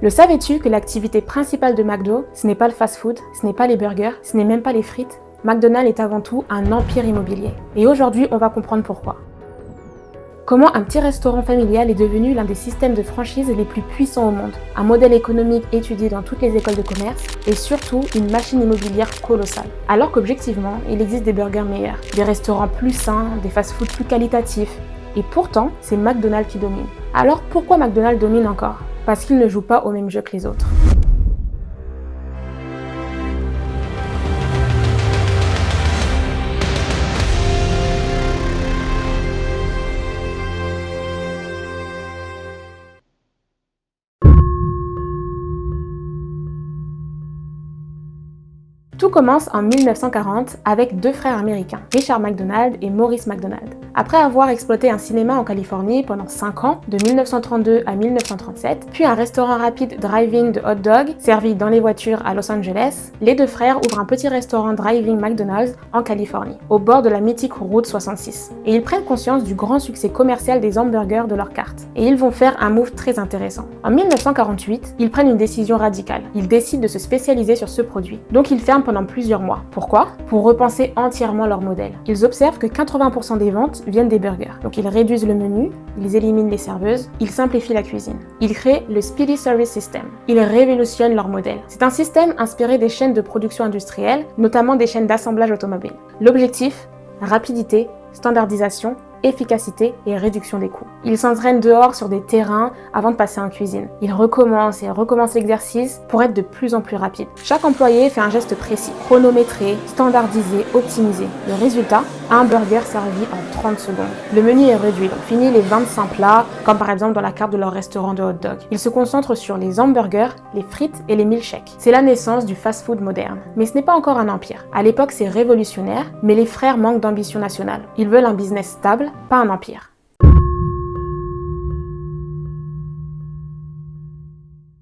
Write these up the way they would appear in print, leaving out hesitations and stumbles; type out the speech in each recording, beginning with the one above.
Le savais-tu que l'activité principale de McDo, ce n'est pas le fast-food, ce n'est pas les burgers, ce n'est même pas les frites? McDonald's est avant tout un empire immobilier. Et aujourd'hui, on va comprendre pourquoi. Comment un petit restaurant familial est devenu l'un des systèmes de franchise les plus puissants au monde, un modèle économique étudié dans toutes les écoles de commerce et surtout une machine immobilière colossale. Alors qu'objectivement, il existe des burgers meilleurs, des restaurants plus sains, des fast-foods plus qualitatifs. Et pourtant, c'est McDonald's qui domine. Alors pourquoi McDonald's domine encore? Parce qu'il ne joue pas au même jeu que les autres. Tout commence en 1940 avec deux frères américains, Richard McDonald et Maurice McDonald. Après avoir exploité un cinéma en Californie pendant 5 ans, de 1932 à 1937, puis un restaurant rapide drive-in de hot dog servi dans les voitures à Los Angeles, les deux frères ouvrent un petit restaurant drive-in McDonald's en Californie, au bord de la mythique route 66. Et ils prennent conscience du grand succès commercial des hamburgers de leur carte. Et ils vont faire un move très intéressant. En 1948, ils prennent une décision radicale. Ils décident de se spécialiser sur ce produit. Donc ils ferment pendant plusieurs mois. Pourquoi? Pour repenser entièrement leur modèle. Ils observent que 80% des ventes viennent des burgers. Donc ils réduisent le menu, ils éliminent les serveuses, ils simplifient la cuisine. Ils créent le Speedy Service System. Ils révolutionnent leur modèle. C'est un système inspiré des chaînes de production industrielle, notamment des chaînes d'assemblage automobile. L'objectif? Rapidité, standardisation, efficacité et réduction des coûts. Ils s'entraînent dehors sur des terrains avant de passer en cuisine. Ils recommencent et recommencent l'exercice pour être de plus en plus rapides. Chaque employé fait un geste précis, chronométré, standardisé, optimisé. Le résultat, un burger servi en 30 secondes. Le menu est réduit, donc fini les 25 plats, comme par exemple dans la carte de leur restaurant de hot dog. Ils se concentrent sur les hamburgers, les frites et les milkshakes. C'est la naissance du fast-food moderne. Mais ce n'est pas encore un empire. À l'époque, c'est révolutionnaire, mais les frères manquent d'ambition nationale. Ils veulent un business stable, pas un empire.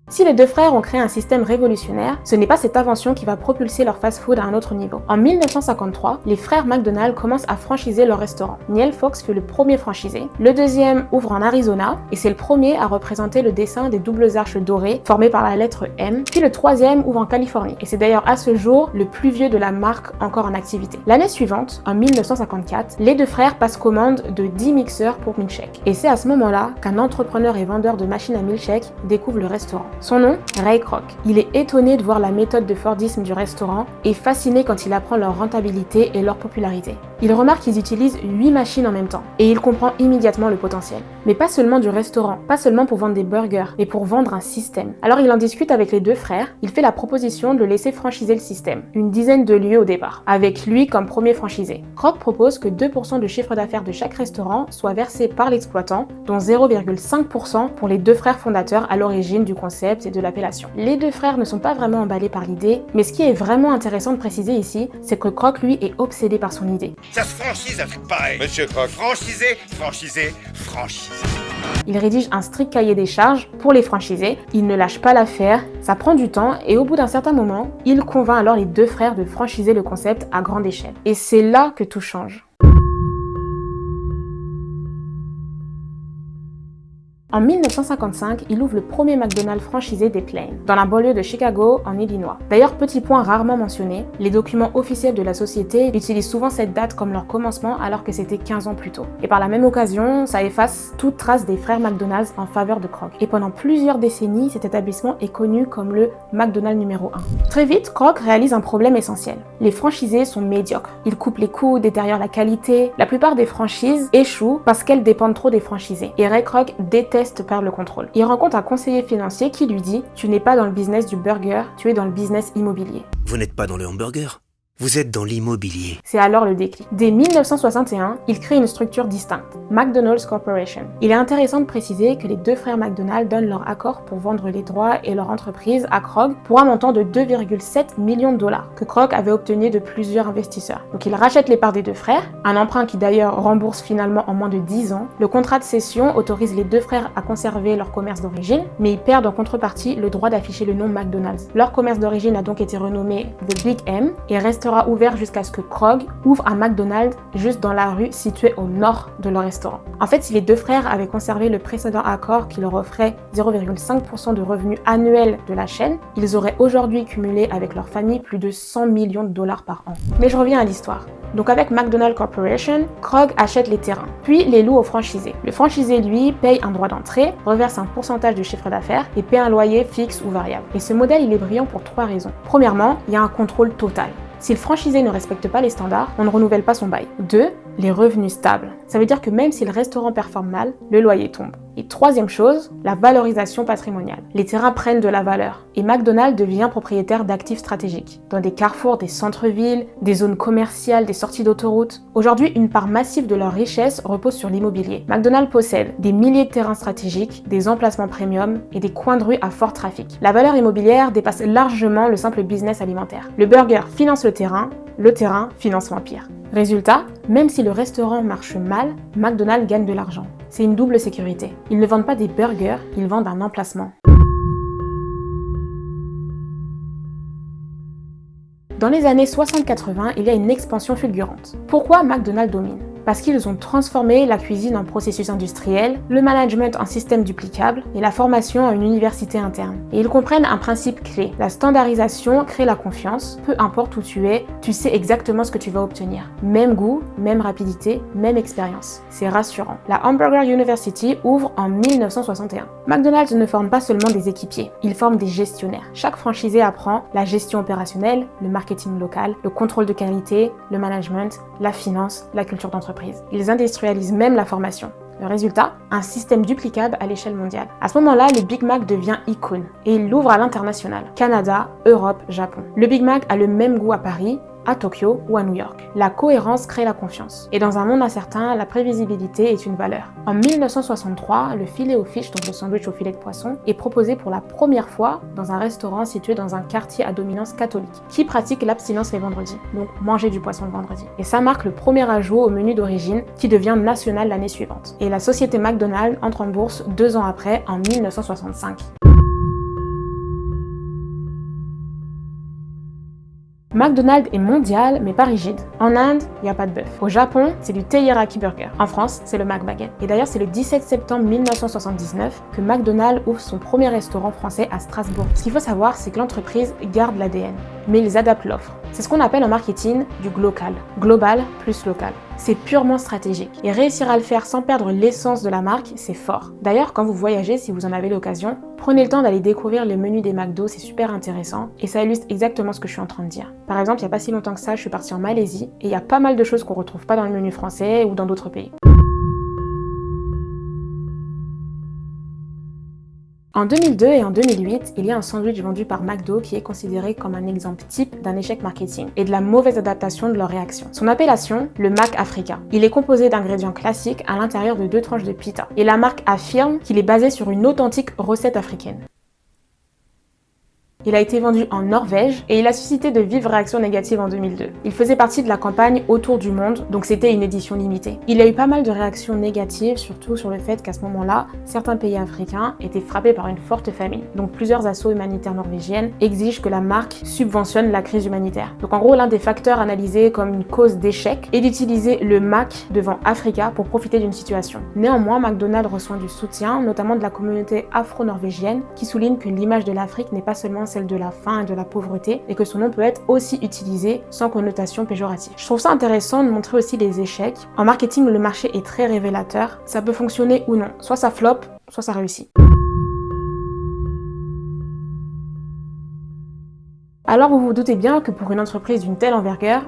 Si les deux frères ont créé un système révolutionnaire, ce n'est pas cette invention qui va propulser leur fast-food à un autre niveau. En 1953, les frères McDonald commencent à franchiser leur restaurant. Niel Fox fut le premier franchisé, le deuxième ouvre en Arizona, et c'est le premier à représenter le dessin des doubles arches dorées formées par la lettre M, puis le troisième ouvre en Californie, et c'est d'ailleurs à ce jour le plus vieux de la marque encore en activité. L'année suivante, en 1954, les deux frères passent commande de 10 mixeurs pour milkshake, et c'est à ce moment-là qu'un entrepreneur et vendeur de machines à milkshake découvre le restaurant. Son nom, Ray Kroc. Il est étonné de voir la méthode de Fordisme du restaurant et fasciné quand il apprend leur rentabilité et leur popularité. Il remarque qu'ils utilisent 8 machines en même temps et il comprend immédiatement le potentiel. Mais pas seulement du restaurant, pas seulement pour vendre des burgers, mais pour vendre un système. Alors il en discute avec les deux frères, il fait la proposition de laisser franchiser le système, une dizaine de lieux au départ, avec lui comme premier franchisé. Kroc propose que 2% du chiffre d'affaires de chaque restaurant soit versé par l'exploitant, dont 0,5% pour les deux frères fondateurs à l'origine du concept et de l'appellation. Les deux frères ne sont pas vraiment emballés par l'idée, mais ce qui est vraiment intéressant de préciser ici, c'est que Kroc lui est obsédé par son idée. Ça se franchise un truc pareil. Monsieur Kroc, franchisez, franchisez, franchisez. Il rédige un strict cahier des charges pour les franchisés, il ne lâche pas l'affaire, ça prend du temps et au bout d'un certain moment, il convainc alors les deux frères de franchiser le concept à grande échelle. Et c'est là que tout change. En 1955, il ouvre le premier McDonald's franchisé des Plaines, dans la banlieue de Chicago, en Illinois. D'ailleurs, petit point rarement mentionné, les documents officiels de la société utilisent souvent cette date comme leur commencement alors que c'était 15 ans plus tôt. Et par la même occasion, ça efface toute trace des frères McDonald's en faveur de Kroc. Et pendant plusieurs décennies, cet établissement est connu comme le McDonald's numéro 1. Très vite, Kroc réalise un problème essentiel. Les franchisés sont médiocres. Ils coupent les coûts, détériorent la qualité. La plupart des franchises échouent parce qu'elles dépendent trop des franchisés. Et Ray Kroc déteste perdre le contrôle. Il rencontre un conseiller financier qui lui dit « Tu n'es pas dans le business du burger, tu es dans le business immobilier. » Vous n'êtes pas dans le hamburger, vous êtes dans l'immobilier. C'est alors le déclic. Dès 1961, il crée une structure distincte, McDonald's Corporation. Il est intéressant de préciser que les deux frères McDonald donnent leur accord pour vendre les droits et leur entreprise à Kroc pour un montant de 2,7 millions de dollars que Kroc avait obtenu de plusieurs investisseurs. Donc il rachète les parts des deux frères, un emprunt qui d'ailleurs rembourse finalement en moins de 10 ans. Le contrat de cession autorise les deux frères à conserver leur commerce d'origine, mais ils perdent en contrepartie le droit d'afficher le nom McDonald's. Leur commerce d'origine a donc été renommé The Big M et restera restera ouvert jusqu'à ce que Krog ouvre un McDonald's juste dans la rue située au nord de leur restaurant. En fait, si les deux frères avaient conservé le précédent accord qui leur offrait 0,5% de revenus annuels de la chaîne, ils auraient aujourd'hui cumulé avec leur famille plus de 100 millions de dollars par an. Mais je reviens à l'histoire. Donc avec McDonald's Corporation, Krog achète les terrains, puis les loue au franchisé. Le franchisé, lui, paye un droit d'entrée, reverse un pourcentage du chiffre d'affaires et paie un loyer fixe ou variable. Et ce modèle, il est brillant pour 3 raisons. Premièrement, il y a un contrôle total. Si le franchisé ne respecte pas les standards, on ne renouvelle pas son bail. 2. Les revenus stables. Ça veut dire que même si le restaurant performe mal, le loyer tombe. Et troisième chose, la valorisation patrimoniale. Les terrains prennent de la valeur et McDonald's devient propriétaire d'actifs stratégiques, dans des carrefours, des centres-villes, des zones commerciales, des sorties d'autoroutes. Aujourd'hui, une part massive de leur richesse repose sur l'immobilier. McDonald's possède des milliers de terrains stratégiques, des emplacements premium et des coins de rue à fort trafic. La valeur immobilière dépasse largement le simple business alimentaire. Le burger finance le terrain finance l'empire. Résultat, même si le restaurant marche mal, McDonald's gagne de l'argent. C'est une double sécurité. Ils ne vendent pas des burgers, ils vendent un emplacement. Dans les années 60-80, il y a une expansion fulgurante. Pourquoi McDonald's domine ? Parce qu'ils ont transformé la cuisine en processus industriel, le management en système duplicable et la formation en une université interne. Et ils comprennent un principe clé. La standardisation crée la confiance. Peu importe où tu es, tu sais exactement ce que tu vas obtenir. Même goût, même rapidité, même expérience. C'est rassurant. La Hamburger University ouvre en 1961. McDonald's ne forme pas seulement des équipiers, ils forment des gestionnaires. Chaque franchisé apprend la gestion opérationnelle, le marketing local, le contrôle de qualité, le management, la finance, la culture d'entreprise. Ils industrialisent même la formation. Le résultat, un système duplicable à l'échelle mondiale. À ce moment-là, le Big Mac devient icône et il l'ouvre à l'international. Canada, Europe, Japon. Le Big Mac a le même goût à Paris, à Tokyo ou à New York. La cohérence crée la confiance. Et dans un monde incertain, la prévisibilité est une valeur. En 1963, le filet au fish, donc le sandwich au filet de poisson, est proposé pour la première fois dans un restaurant situé dans un quartier à dominance catholique, qui pratique l'abstinence les vendredis, donc manger du poisson le vendredi. Et ça marque le premier ajout au menu d'origine qui devient national l'année suivante. Et la société McDonald's entre en bourse 2 ans après, en 1965. McDonald's est mondial, mais pas rigide. En Inde, il n'y a pas de bœuf. Au Japon, c'est du teriyaki burger. En France, c'est le McBaguette. Et d'ailleurs, c'est le 17 septembre 1979 que McDonald's ouvre son premier restaurant français à Strasbourg. Ce qu'il faut savoir, c'est que l'entreprise garde l'ADN, mais ils adaptent l'offre. C'est ce qu'on appelle en marketing du glocal. Global plus local. C'est purement stratégique. Et réussir à le faire sans perdre l'essence de la marque, c'est fort. D'ailleurs, quand vous voyagez, si vous en avez l'occasion, prenez le temps d'aller découvrir le menu des McDo, c'est super intéressant. Et ça illustre exactement ce que je suis en train de dire. Par exemple, il n'y a pas si longtemps que ça, je suis partie en Malaisie et il y a pas mal de choses qu'on retrouve pas dans le menu français ou dans d'autres pays. En 2002 et en 2008, il y a un sandwich vendu par McDo qui est considéré comme un exemple type d'un échec marketing et de la mauvaise adaptation de leur réaction. Son appellation, le Mac Africa. Il est composé d'ingrédients classiques à l'intérieur de 2 tranches de pita. Et la marque affirme qu'il est basé sur une authentique recette africaine. Il a été vendu en Norvège et il a suscité de vives réactions négatives en 2002. Il faisait partie de la campagne Autour du monde, donc c'était une édition limitée. Il a eu pas mal de réactions négatives, surtout sur le fait qu'à ce moment-là, certains pays africains étaient frappés par une forte famine. Donc plusieurs assos humanitaires norvégiennes exigent que la marque subventionne la crise humanitaire. Donc en gros, l'un des facteurs analysés comme une cause d'échec est d'utiliser le Mac devant Africa pour profiter d'une situation. Néanmoins, McDonald's reçoit du soutien, notamment de la communauté afro-norvégienne, qui souligne que l'image de l'Afrique n'est pas seulement celle de la faim et de la pauvreté et que son nom peut être aussi utilisé sans connotation péjorative. Je trouve ça intéressant de montrer aussi les échecs. En marketing, le marché est très révélateur. Ça peut fonctionner ou non. Soit ça flop, soit ça réussit. Alors vous vous doutez bien que pour une entreprise d'une telle envergure,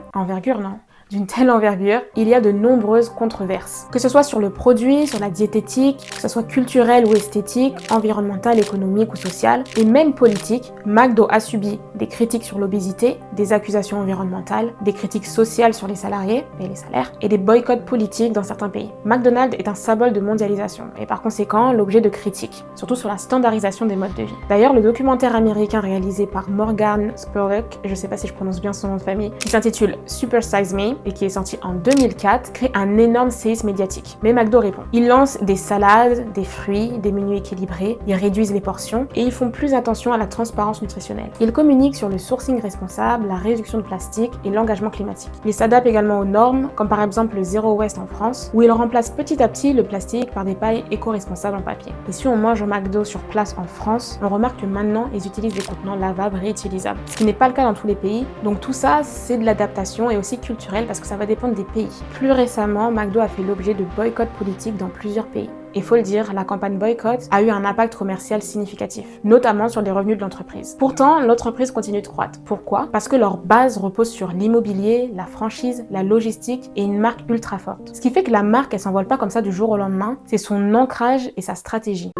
il y a de nombreuses controverses. Que ce soit sur le produit, sur la diététique, que ce soit culturel ou esthétique, environnemental, économique ou social, et même politique, McDo a subi des critiques sur l'obésité, des accusations environnementales, des critiques sociales sur les salariés et les salaires, et des boycotts politiques dans certains pays. McDonald's est un symbole de mondialisation, et par conséquent l'objet de critiques, surtout sur la standardisation des modes de vie. D'ailleurs, le documentaire américain réalisé par Morgan Spurlock, je sais pas si je prononce bien son nom de famille, qui s'intitule Super Size Me, Free et qui est sorti en 2004 crée un énorme séisme médiatique. Mais McDo répond. Ils lancent des salades, des fruits, des menus équilibrés, ils réduisent les portions et ils font plus attention à la transparence nutritionnelle. Ils communiquent sur le sourcing responsable, la réduction de plastique et l'engagement climatique. Ils s'adaptent également aux normes, comme par exemple le Zero Waste en France, où ils remplacent petit à petit le plastique par des pailles éco-responsables en papier. Et si on mange au McDo sur place en France, on remarque que maintenant ils utilisent des contenants lavables réutilisables, ce qui n'est pas le cas dans tous les pays. Donc tout ça, c'est de l'adaptation et aussi culturel parce que ça va dépendre des pays. Plus récemment, McDo a fait l'objet de boycotts politiques dans plusieurs pays. Il faut le dire, la campagne boycott a eu un impact commercial significatif, notamment sur les revenus de l'entreprise. Pourtant, l'entreprise continue de croître. Pourquoi ? Parce que leur base repose sur l'immobilier, la franchise, la logistique et une marque ultra forte. Ce qui fait que la marque, elle s'envole pas comme ça du jour au lendemain, c'est son ancrage et sa stratégie.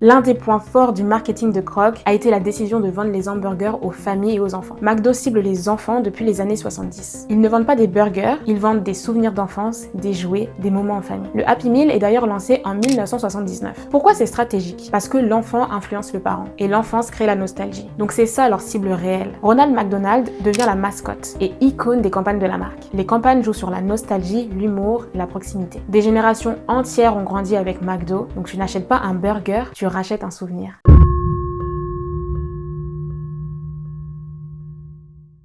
L'un des points forts du marketing de Kroc a été la décision de vendre les hamburgers aux familles et aux enfants. McDo cible les enfants depuis les années 70. Ils ne vendent pas des burgers, ils vendent des souvenirs d'enfance, des jouets, des moments en famille. Le Happy Meal est d'ailleurs lancé en 1979. Pourquoi c'est stratégique ? Parce que l'enfant influence le parent et l'enfance crée la nostalgie. Donc c'est ça leur cible réelle. Ronald McDonald devient la mascotte et icône des campagnes de la marque. Les campagnes jouent sur la nostalgie, l'humour et la proximité. Des générations entières ont grandi avec McDo, donc tu n'achètes pas un burger, tu rachètes un souvenir.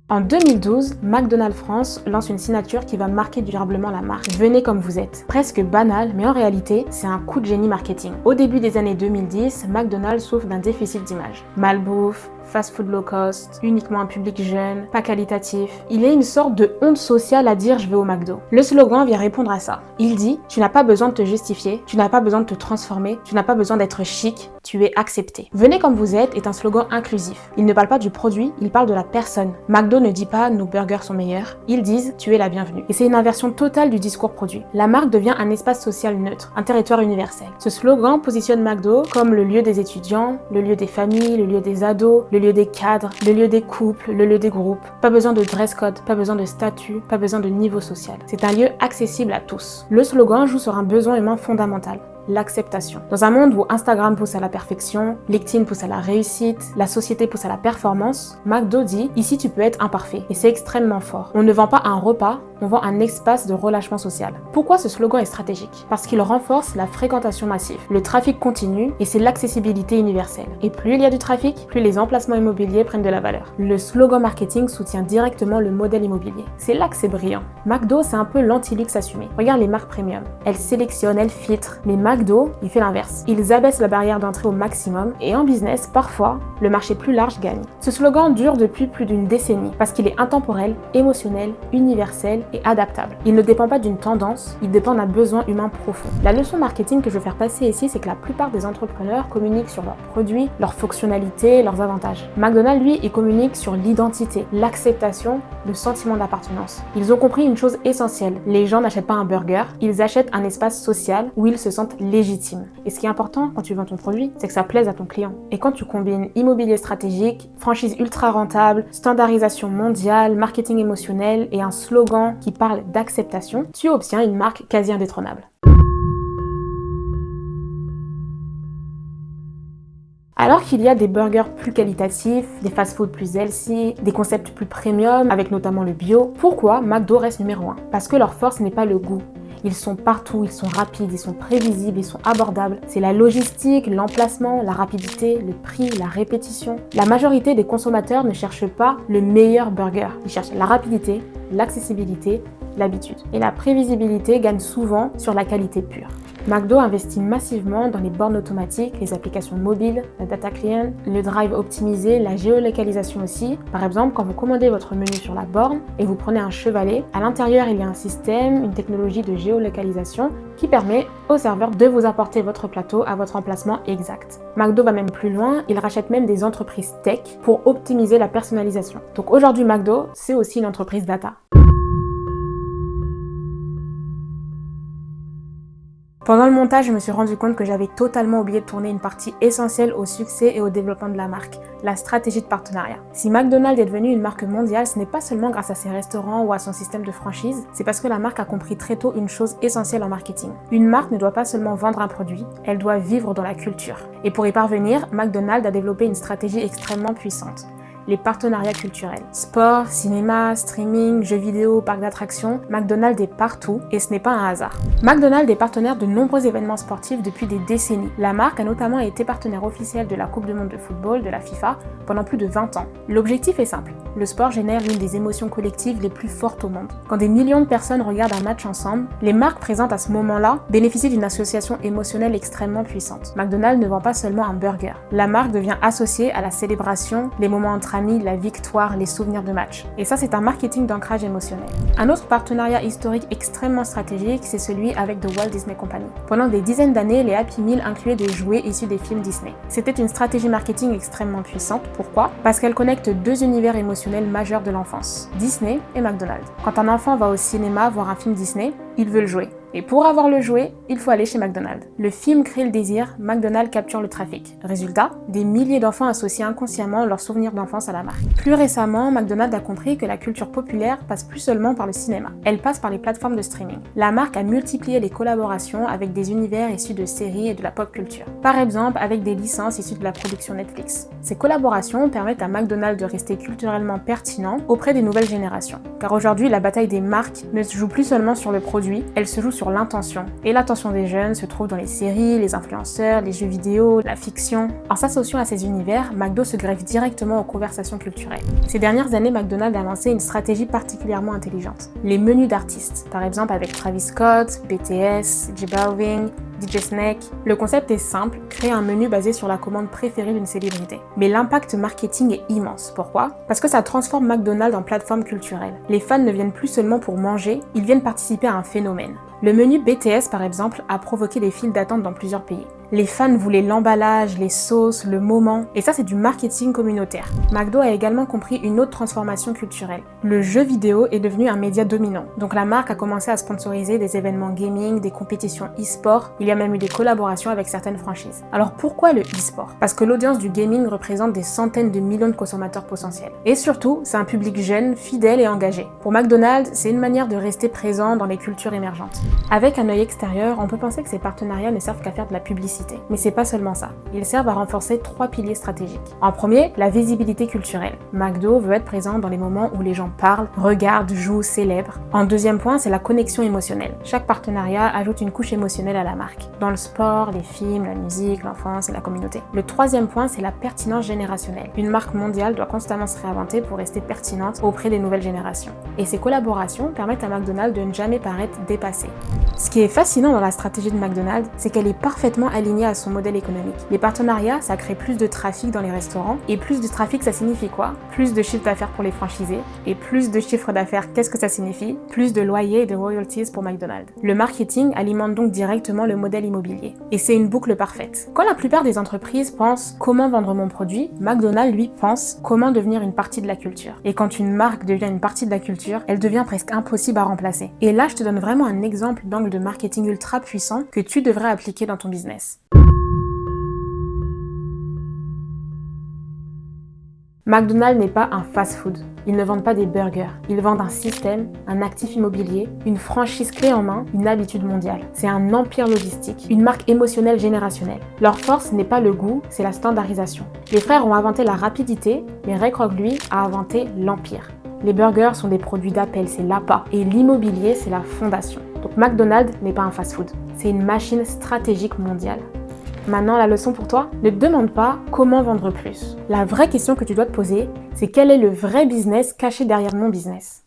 En 2012, McDonald's France lance une signature qui va marquer durablement la marque. Venez comme vous êtes. Presque banal, mais en réalité, c'est un coup de génie marketing. Au début des années 2010, McDonald's souffre d'un déficit d'image. Malbouffe, fast-food low cost, uniquement un public jeune, pas qualitatif. Il y a une sorte de honte sociale à dire « je vais au McDo ». Le slogan vient répondre à ça. Il dit « tu n'as pas besoin de te justifier, tu n'as pas besoin de te transformer, tu n'as pas besoin d'être chic, tu es accepté ». « Venez comme vous êtes » est un slogan inclusif. Il ne parle pas du produit, il parle de la personne. McDo ne dit pas « nos burgers sont meilleurs », ils disent « tu es la bienvenue ». Et c'est une inversion totale du discours produit. La marque devient un espace social neutre, un territoire universel. Ce slogan positionne McDo comme le lieu des étudiants, le lieu des familles, le lieu des ados, le lieu des cadres, le lieu des couples, le lieu des groupes. Pas besoin de dress code, pas besoin de statut, pas besoin de niveau social. C'est un lieu accessible à tous. Le slogan joue sur un besoin humain fondamental. L'acceptation. Dans un monde où Instagram pousse à la perfection, LinkedIn pousse à la réussite, la société pousse à la performance, McDo dit « ici tu peux être imparfait » et c'est extrêmement fort. On ne vend pas un repas, on vend un espace de relâchement social. Pourquoi ce slogan est stratégique ? Parce qu'il renforce la fréquentation massive, le trafic continu et c'est l'accessibilité universelle. Et plus il y a du trafic, plus les emplacements immobiliers prennent de la valeur. Le slogan marketing soutient directement le modèle immobilier. C'est là que c'est brillant. McDo, c'est un peu l'anti-luxe assumé. Regarde les marques premium. Elles sélectionnent, elles filtrent, mais McDo, il fait l'inverse. Ils abaissent la barrière d'entrée au maximum et en business, parfois, le marché plus large gagne. Ce slogan dure depuis plus d'une décennie parce qu'il est intemporel, émotionnel, universel et adaptable. Il ne dépend pas d'une tendance, il dépend d'un besoin humain profond. La leçon marketing que je veux faire passer ici, c'est que la plupart des entrepreneurs communiquent sur leurs produits, leurs fonctionnalités, leurs avantages. McDonald's, lui, il communique sur l'identité, l'acceptation, le sentiment d'appartenance. Ils ont compris une chose essentielle. Les gens n'achètent pas un burger, ils achètent un espace social où ils se sentent légitimes. Et ce qui est important quand tu vends ton produit, c'est que ça plaise à ton client. Et quand tu combines immobilier stratégique, franchise ultra rentable, standardisation mondiale, marketing émotionnel et un slogan qui parle d'acceptation, tu obtiens une marque quasi indétrônable. Alors qu'il y a des burgers plus qualitatifs, des fast-food plus healthy, des concepts plus premium, avec notamment le bio, pourquoi McDo reste numéro 1 ? Parce que leur force n'est pas le goût. Ils sont partout, ils sont rapides, ils sont prévisibles, ils sont abordables. C'est la logistique, l'emplacement, la rapidité, le prix, la répétition. La majorité des consommateurs ne cherchent pas le meilleur burger. Ils cherchent la rapidité, l'accessibilité, l'habitude. Et la prévisibilité gagne souvent sur la qualité pure. McDo investit massivement dans les bornes automatiques, les applications mobiles, la data client, le drive optimisé, la géolocalisation aussi. Par exemple, quand vous commandez votre menu sur la borne et vous prenez un chevalet, à l'intérieur il y a un système, une technologie de géolocalisation qui permet au serveur de vous apporter votre plateau à votre emplacement exact. McDo va même plus loin, il rachète même des entreprises tech pour optimiser la personnalisation. Donc aujourd'hui McDo, c'est aussi une entreprise data. Pendant le montage, je me suis rendu compte que j'avais totalement oublié de tourner une partie essentielle au succès et au développement de la marque, la stratégie de partenariat. Si McDonald's est devenue une marque mondiale, ce n'est pas seulement grâce à ses restaurants ou à son système de franchise, c'est parce que la marque a compris très tôt une chose essentielle en marketing. Une marque ne doit pas seulement vendre un produit, elle doit vivre dans la culture. Et pour y parvenir, McDonald's a développé une stratégie extrêmement puissante. les partenariats culturels. Sport, cinéma, streaming, jeux vidéo, parcs d'attractions, McDonald's est partout et ce n'est pas un hasard. McDonald's est partenaire de nombreux événements sportifs depuis des décennies. La marque a notamment été partenaire officiel de la Coupe du monde de football de la FIFA pendant plus de 20 ans. L'objectif est simple, le sport génère l'une des émotions collectives les plus fortes au monde. Quand des millions de personnes regardent un match ensemble, les marques présentes à ce moment-là bénéficient d'une association émotionnelle extrêmement puissante. McDonald's ne vend pas seulement un burger. La marque devient associée à la célébration, les moments entre amis, la victoire, les souvenirs de match. Et ça, c'est un marketing d'ancrage émotionnel. Un autre partenariat historique extrêmement stratégique, c'est celui avec The Walt Disney Company. Pendant des dizaines d'années, les Happy Meal incluaient des jouets issus des films Disney. C'était une stratégie marketing extrêmement puissante. Pourquoi ? Parce qu'elle connecte deux univers émotionnels majeurs de l'enfance, Disney et McDonald's. Quand un enfant va au cinéma voir un film Disney, il veut le jouet. Et pour avoir le jouet, il faut aller chez McDonald's. Le film crée le désir, McDonald's capture le trafic. Résultat, des milliers d'enfants associent inconsciemment leurs souvenirs d'enfance à la marque. Plus récemment, McDonald's a compris que la culture populaire passe plus seulement par le cinéma. Elle passe par les plateformes de streaming. La marque a multiplié les collaborations avec des univers issus de séries et de la pop culture. Par exemple, avec des licences issues de la production Netflix. Ces collaborations permettent à McDonald's de rester culturellement pertinent auprès des nouvelles générations. Car aujourd'hui, la bataille des marques ne se joue plus seulement sur le produit, elle se joue sur l'intention. Et l'attention des jeunes se trouve dans les séries, les influenceurs, les jeux vidéo, la fiction. En s'associant à ces univers, McDo se greffe directement aux conversations culturelles. Ces dernières années, McDonald's a lancé une stratégie particulièrement intelligente. Les menus d'artistes, par exemple avec Travis Scott, BTS, J Balvin, DJ Snake. Le concept est simple, créer un menu basé sur la commande préférée d'une célébrité. Mais l'impact marketing est immense. Pourquoi ? Parce que ça transforme McDonald's en plateforme culturelle. Les fans ne viennent plus seulement pour manger, ils viennent participer à un phénomène. Le menu BTS, par exemple, a provoqué des files d'attente dans plusieurs pays. Les fans voulaient l'emballage, les sauces, le moment, et ça c'est du marketing communautaire. McDo a également compris une autre transformation culturelle. Le jeu vidéo est devenu un média dominant, donc la marque a commencé à sponsoriser des événements gaming, des compétitions e-sport, il y a même eu des collaborations avec certaines franchises. Alors pourquoi le e-sport ? Parce que l'audience du gaming représente des centaines de millions de consommateurs potentiels. Et surtout, c'est un public jeune, fidèle et engagé. Pour McDonald's, c'est une manière de rester présent dans les cultures émergentes. Avec un œil extérieur, on peut penser que ces partenariats ne servent qu'à faire de la publicité. Mais c'est pas seulement ça. Ils servent à renforcer 3 piliers stratégiques. En premier, la visibilité culturelle. McDo veut être présent dans les moments où les gens parlent, regardent, jouent, célèbrent. En deuxième point, c'est la connexion émotionnelle. Chaque partenariat ajoute une couche émotionnelle à la marque. Dans le sport, les films, la musique, l'enfance et la communauté. Le troisième point, c'est la pertinence générationnelle. Une marque mondiale doit constamment se réinventer pour rester pertinente auprès des nouvelles générations. Et ces collaborations permettent à McDonald's de ne jamais paraître dépassé. Ce qui est fascinant dans la stratégie de McDonald's, c'est qu'elle est parfaitement alignée à son modèle économique. Les partenariats, ça crée plus de trafic dans les restaurants, et plus de trafic, ça signifie quoi ? Plus de chiffre d'affaires pour les franchisés, et plus de chiffre d'affaires, qu'est-ce que ça signifie ? Plus de loyers et de royalties pour McDonald's. Le marketing alimente donc directement le modèle immobilier. Et c'est une boucle parfaite. Quand la plupart des entreprises pensent comment vendre mon produit, McDonald's, lui, pense comment devenir une partie de la culture. Et quand une marque devient une partie de la culture, elle devient presque impossible à remplacer. Et là, je te donne vraiment un exemple d'angle de marketing ultra puissant que tu devrais appliquer dans ton business. McDonald's n'est pas un fast-food. Ils ne vendent pas des burgers. Ils vendent un système, un actif immobilier, une franchise clé en main, une habitude mondiale. C'est un empire logistique, une marque émotionnelle générationnelle. Leur force n'est pas le goût, c'est la standardisation. Les frères ont inventé la rapidité, mais Ray Kroc, lui, a inventé l'empire. Les burgers sont des produits d'appel, c'est l'appât. Et l'immobilier, c'est la fondation. Donc McDonald's n'est pas un fast-food. C'est une machine stratégique mondiale. Maintenant, la leçon pour toi, ne te demande pas comment vendre plus. La vraie question que tu dois te poser, c'est quel est le vrai business caché derrière mon business.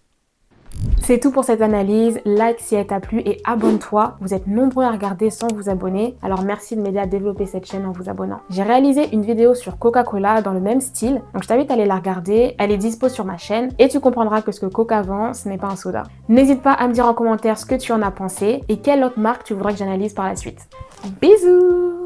C'est tout pour cette analyse, like si elle t'a plu et abonne-toi. Vous êtes nombreux à regarder sans vous abonner, alors merci de m'aider à développer cette chaîne en vous abonnant. J'ai réalisé une vidéo sur Coca-Cola dans le même style, donc je t'invite à aller la regarder, elle est dispo sur ma chaîne et tu comprendras que ce que Coca vend, ce n'est pas un soda. N'hésite pas à me dire en commentaire ce que tu en as pensé et quelle autre marque tu voudrais que j'analyse par la suite. Bisous!